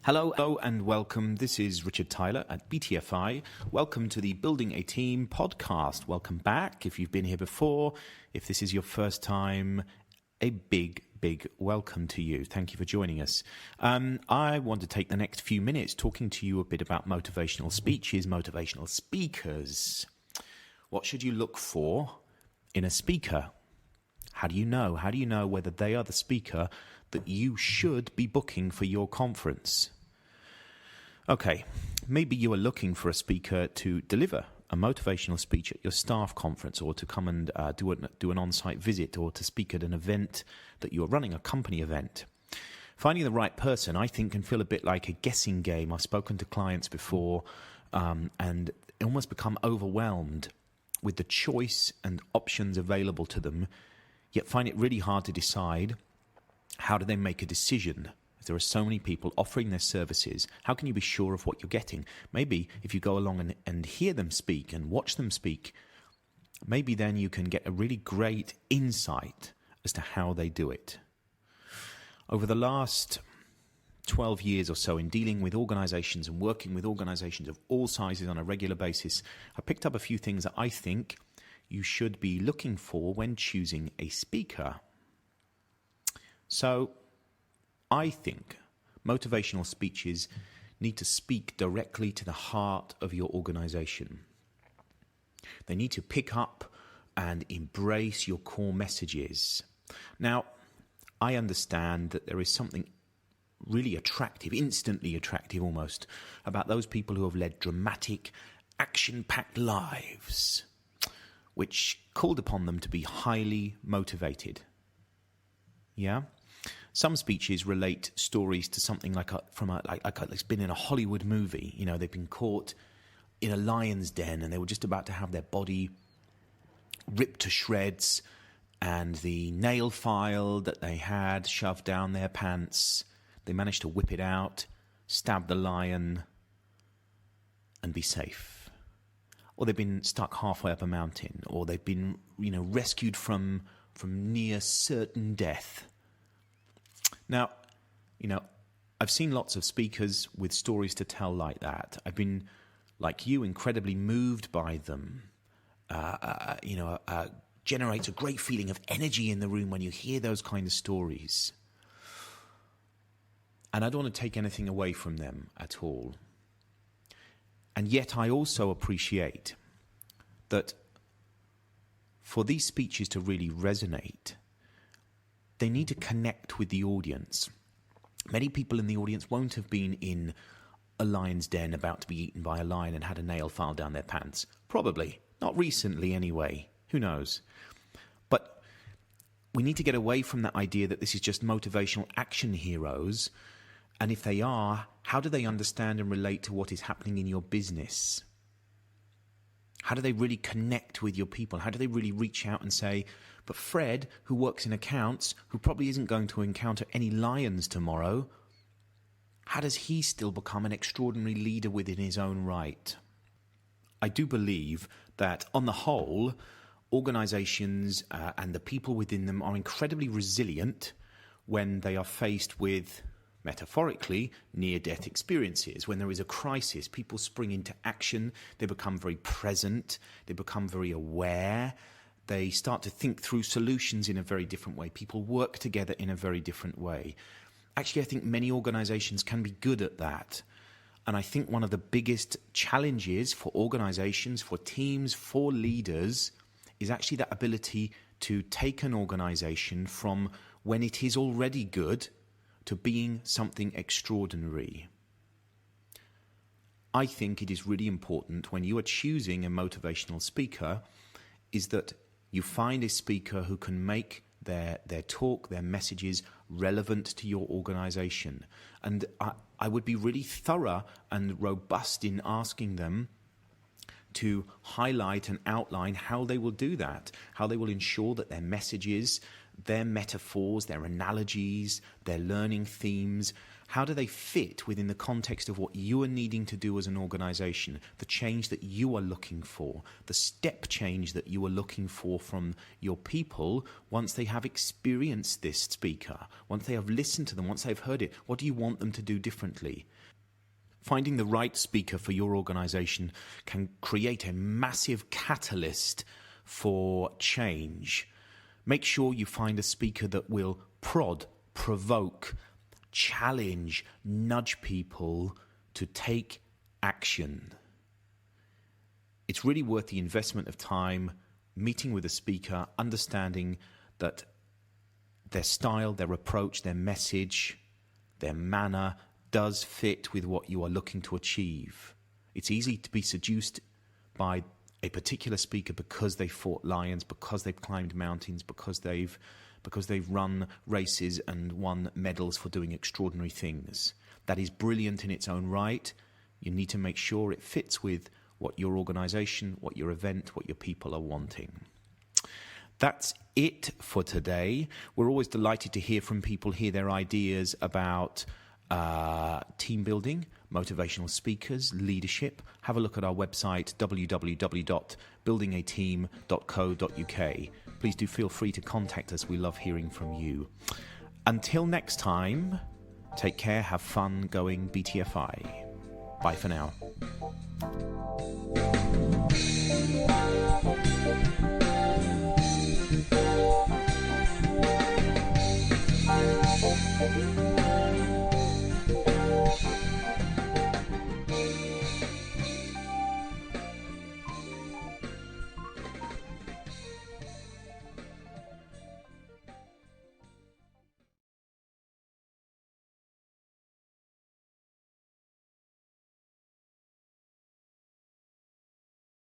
Hello and welcome. This is Richard Tyler at BTFI. Welcome to the Building a Team podcast. Welcome back if you've been here before. If this is your first time, a big welcome to you. Thank you for joining us. I want to take the next few minutes talking to you a bit about motivational speeches, motivational speakers. What should you look for in a speaker? How do you know? How do you know whether they are the speaker that you should be booking for your conference? Okay, maybe you are looking for a speaker to deliver a motivational speech at your staff conference, or to come and do an on-site visit, or to speak at an event that you're running, a company event. Finding the right person, I think, can feel a bit like a guessing game. I've spoken to clients before and almost become overwhelmed with the choice and options available to them, yet find it really hard to decide how do they make a decision. There are so many people offering their services. How can you be sure of what you're getting? Maybe if you go along and hear them speak and watch them speak, maybe then you can get a really great insight as to how they do it. Over the last 12 years or so in dealing with organizations and working with organizations of all sizes on a regular basis, I picked up a few things that I think you should be looking for when choosing a speaker. So, I think motivational speeches need to speak directly to the heart of your organization. They need to pick up and embrace your core messages. Now, I understand that there is something really attractive, instantly attractive almost, about those people who have led dramatic, action-packed lives, which called upon them to be highly motivated. Yeah? Some speeches relate stories to something like it's been in a Hollywood movie. You know, they've been caught in a lion's den and they were just about to have their body ripped to shreds, and the nail file that they had shoved down their pants, they managed to whip it out, stab the lion, and be safe. Or they've been stuck halfway up a mountain, or they've been, rescued from near certain death. Now, I've seen lots of speakers with stories to tell like that. I've been, like you, incredibly moved by them. Generates a great feeling of energy in the room when you hear those kind of stories. And I don't want to take anything away from them at all. And yet I also appreciate that for these speeches to really resonate, they need to connect with the audience. Many people in the audience won't have been in a lion's den about to be eaten by a lion and had a nail file down their pants. Probably. Not recently anyway. Who knows? But we need to get away from that idea that this is just motivational action heroes. And if they are, how do they understand and relate to what is happening in your business? How do they really connect with your people? How do they really reach out and say, but Fred, who works in accounts, who probably isn't going to encounter any lions tomorrow, how does he still become an extraordinary leader within his own right? I do believe that on the whole, organizations and the people within them are incredibly resilient when they are faced with, metaphorically, near-death experiences. When there is a crisis, people spring into action, they become very present, they become very aware, they start to think through solutions in a very different way. People work together in a very different way. Actually, I think many organizations can be good at that. And I think one of the biggest challenges for organizations, for teams, for leaders, is actually that ability to take an organization from when it is already good to being something extraordinary. I think it is really important when you are choosing a motivational speaker is that you find a speaker who can make their talk, their messages relevant to your organization. And I would be really thorough and robust in asking them to highlight and outline how they will do that, how they will ensure that their messages, their metaphors, their analogies, their learning themes How do they fit within the context of what you are needing to do as an organization, the change that you are looking for, the step change that you are looking for from your people once they have experienced this speaker, once they have listened to them, once they've heard it? What do you want them to do differently? Finding the right speaker for your organization can create a massive catalyst for change. Make sure you find a speaker that will prod, provoke, challenge, nudge people to take action. It's really worth the investment of time meeting with a speaker, understanding that their style, their approach, their message, their manner does fit with what you are looking to achieve. It's easy to be seduced by a particular speaker because they fought lions, because they've climbed mountains, because they've run races and won medals for doing extraordinary things. That is brilliant in its own right. You need to make sure it fits with what your organization, what your event, what your people are wanting. That's it for today. We're always delighted to hear from people, hear their ideas about team building, motivational speakers, leadership. Have a look at our website, www.buildingateam.co.uk. Please do feel free to contact us. We love hearing from you. Until next time, take care, have fun going BTFI. Bye for now.